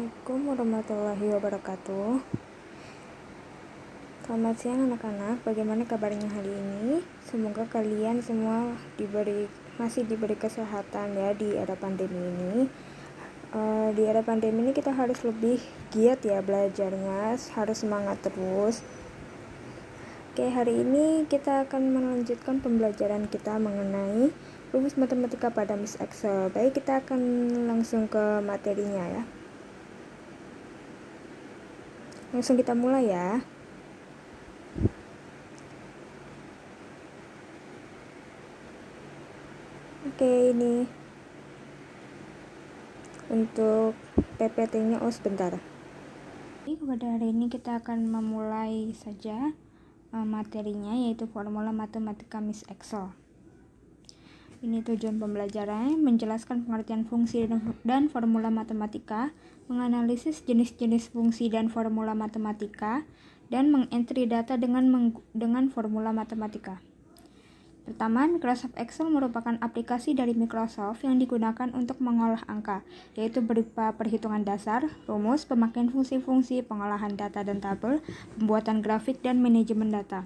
Assalamualaikum warahmatullahi wabarakatuh. Selamat siang anak-anak, bagaimana kabarnya hari ini? Semoga kalian semua masih diberi kesehatan ya di era pandemi ini. Di era pandemi ini kita harus lebih giat ya belajarnya, harus semangat terus. Oke, hari ini kita akan melanjutkan pembelajaran kita mengenai rumus matematika pada Miss Excel. Baik, kita akan langsung ke materinya ya. Langsung kita mulai ya. Oke, ini untuk PPT-nya. Sebentar. Pada hari ini kita akan memulai saja materinya, yaitu formula matematika Miss Excel. Ini tujuan pembelajarannya menjelaskan pengertian fungsi dan formula matematika, menganalisis jenis-jenis fungsi dan formula matematika, dan mengentry data dengan formula matematika. Pertama, Microsoft Excel merupakan aplikasi dari Microsoft yang digunakan untuk mengolah angka, yaitu berupa perhitungan dasar, rumus, pemakaian fungsi-fungsi, pengolahan data dan tabel, pembuatan grafik, dan manajemen data.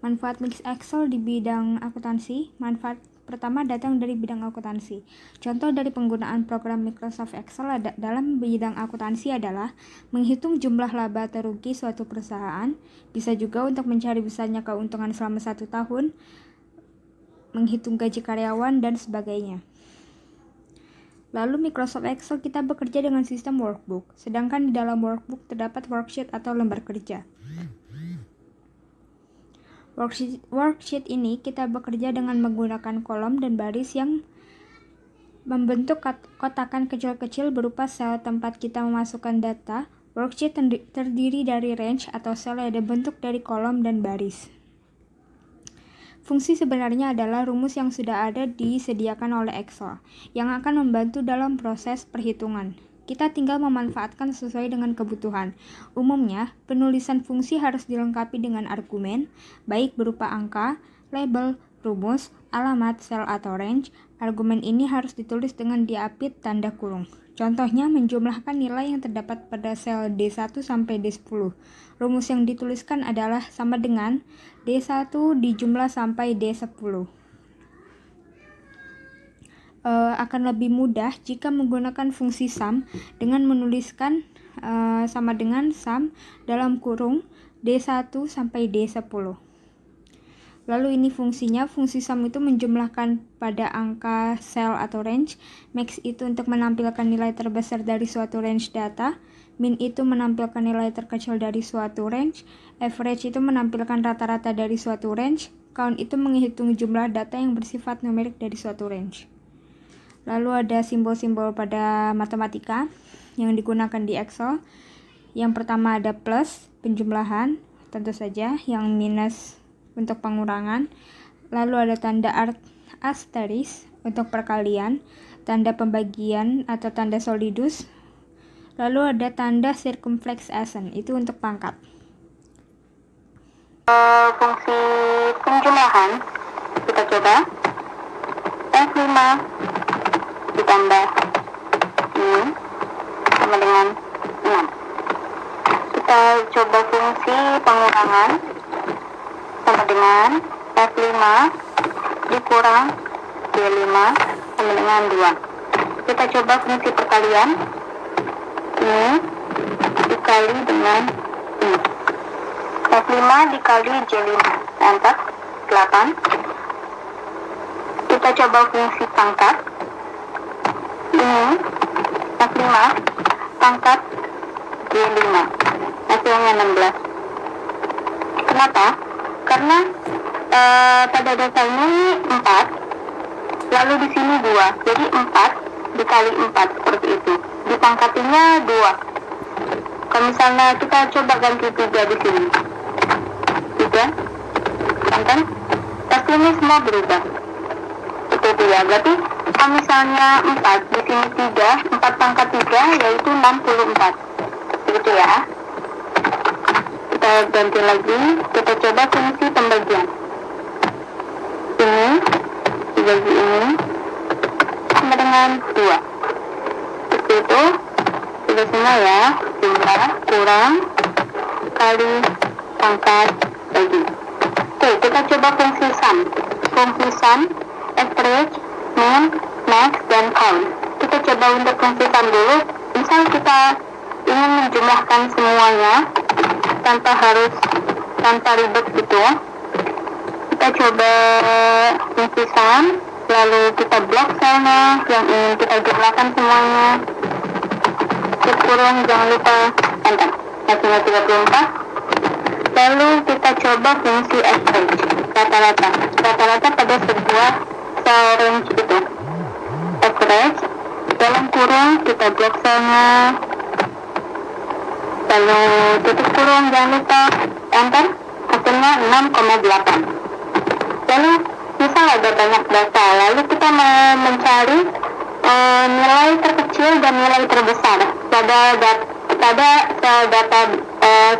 Manfaat Mix Excel di bidang akuntansi. Manfaat pertama datang dari bidang akuntansi. Contoh dari penggunaan program Microsoft Excel dalam bidang akuntansi adalah menghitung jumlah laba atau rugi suatu perusahaan, bisa juga untuk mencari besarnya keuntungan selama 1 tahun, menghitung gaji karyawan, dan sebagainya. Lalu Microsoft Excel kita bekerja dengan sistem workbook, sedangkan di dalam workbook terdapat worksheet atau lembar kerja. Worksheet ini kita bekerja dengan menggunakan kolom dan baris yang membentuk kotakan kecil-kecil berupa sel tempat kita memasukkan data. Worksheet terdiri dari range atau sel yang dibentuk dari kolom dan baris. Fungsi sebenarnya adalah rumus yang sudah ada disediakan oleh Excel, yang akan membantu dalam proses perhitungan. Kita tinggal memanfaatkan sesuai dengan kebutuhan. Umumnya, penulisan fungsi harus dilengkapi dengan argumen, baik berupa angka, label, rumus, alamat, sel, atau range. Argumen ini harus ditulis dengan diapit tanda kurung. Contohnya, menjumlahkan nilai yang terdapat pada sel D1 sampai D10. Rumus yang dituliskan adalah sama dengan D1 dijumlah sampai D10. Akan lebih mudah jika menggunakan fungsi sum dengan menuliskan sama dengan sum dalam kurung D1 sampai D10. Lalu ini fungsinya, fungsi sum itu menjumlahkan pada angka sel atau range, max itu untuk menampilkan nilai terbesar dari suatu range data, min itu menampilkan nilai terkecil dari suatu range, average itu menampilkan rata-rata dari suatu range, count itu menghitung jumlah data yang bersifat numerik dari suatu range. Lalu ada simbol-simbol pada matematika yang digunakan di Excel. Yang pertama ada plus, penjumlahan, tentu saja. Yang minus untuk pengurangan. Lalu ada tanda asteris untuk perkalian, tanda pembagian atau tanda solidus. Lalu ada tanda circumflex-ascend, itu untuk pangkat. Fungsi penjumlahan kita coba. F5 ditambah ini sama dengan 6. Kita coba fungsi pengurangan sama dengan F5 dikurang D5 sama dengan 2. Kita coba fungsi perkalian, ini dikali dengan ini. F5 dikali J5, enter, 8. Kita coba fungsi pangkat, ini F5 pangkat G5, hasilnya 16. Kenapa? Karena pada data ini 4, lalu di sini 2, jadi 4 dikali 4 seperti itu. Dipangkatinya 2. Kalau misalnya kita coba ganti 3 di sini, 3, kan? Pasti ini semua berubah. Itu dia. Berarti kalau misalnya 4 di sini 3, 4 pangkat 3 yaitu 64. Begitu ya. Kita ganti lagi, kita coba fungsi pembagian. Ini dibagi ini sama dengan 2. Seperti itu. Sudah semua ya, jumlah kurang kali pangkat bagi. Oke, kita coba fungsi sum. Fungsi sum, average, mean, max, dan count. Kita coba untuk fungsi sum dulu. Misal kita ingin menjumlahkan semuanya tanpa ribet gitu. Kita coba fungsi sum, lalu kita blok selnya yang ingin kita jumlahkan semuanya. Kurung, jangan lupa enter. Hasilnya 34. Lalu kita coba fungsi average, rata-rata pada sebuah cell range itu. Average, dalam kurung kita blok selnya, lalu tutup kurung, jangan lupa enter. Hasilnya 6,8. Lalu misal ada banyak data, lalu kita mencari nilai terkecil dan nilai terbesar pada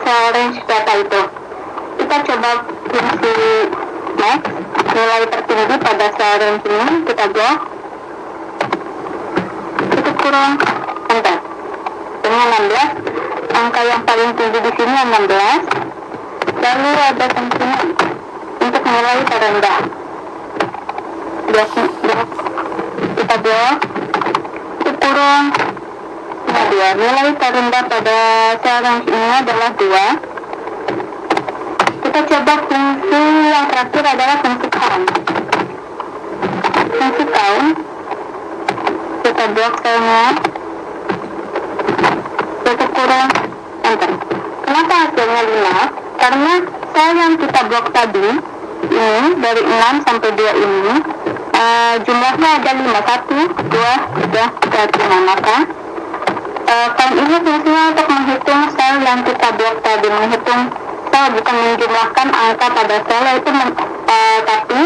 cell range data itu. Kita coba fungsi max, nilai tertinggi pada cell range ini, kita blok, tutup kurung, enter. Ini 16. Angka yang paling tinggi di sini 16. Lalu ada fungsi untuk nilai terendah. Kita blok, tutup kurung. Nah, 2. Nilai terendah pada cell range ini adalah 2. Kita coba fungsi yang terakhir adalah fungsi count. Fungsi count, kita blok selnya, tutup kurung, enter. Kenapa hasilnya 5? Karena sel yang kita blok tadi ini dari 6 sampai 2 ini jumlahnya ada 5, 1, 2, 3, 4, 5. Maka count ini fungsinya untuk menghitung sel yang kita blok tadi, menghitung sel, bukan menjumlahkan angka pada sel, yaitu tapi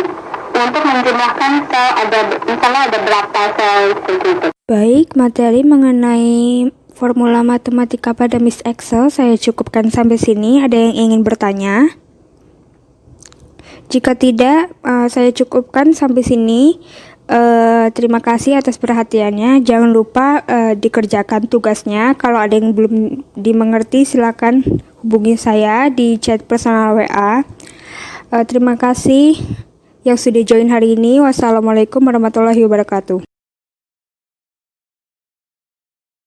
untuk menjumlahkan sel, misalnya ada berapa sel seperti itu. Baik, materi mengenai formula matematika pada Miss Excel saya cukupkan sampai sini. Ada yang ingin bertanya? Jika tidak, saya cukupkan sampai sini. Terima kasih atas perhatiannya. Jangan lupa dikerjakan tugasnya. Kalau ada yang belum dimengerti, silakan hubungi saya di chat personal WA. Terima kasih yang sudah join hari ini. Wassalamualaikum warahmatullahi wabarakatuh.